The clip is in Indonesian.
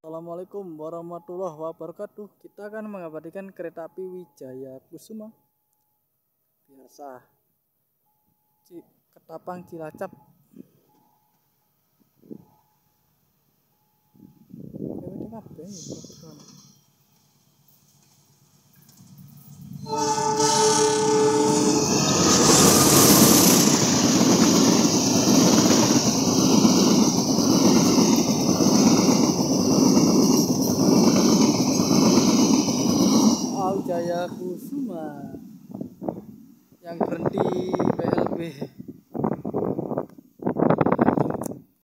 Assalamualaikum warahmatullahi wabarakatuh. Kita akan mengabadikan kereta api Wijaya Kusuma. Biasa. Ketapang Cilacap. Wijaya Kusuma.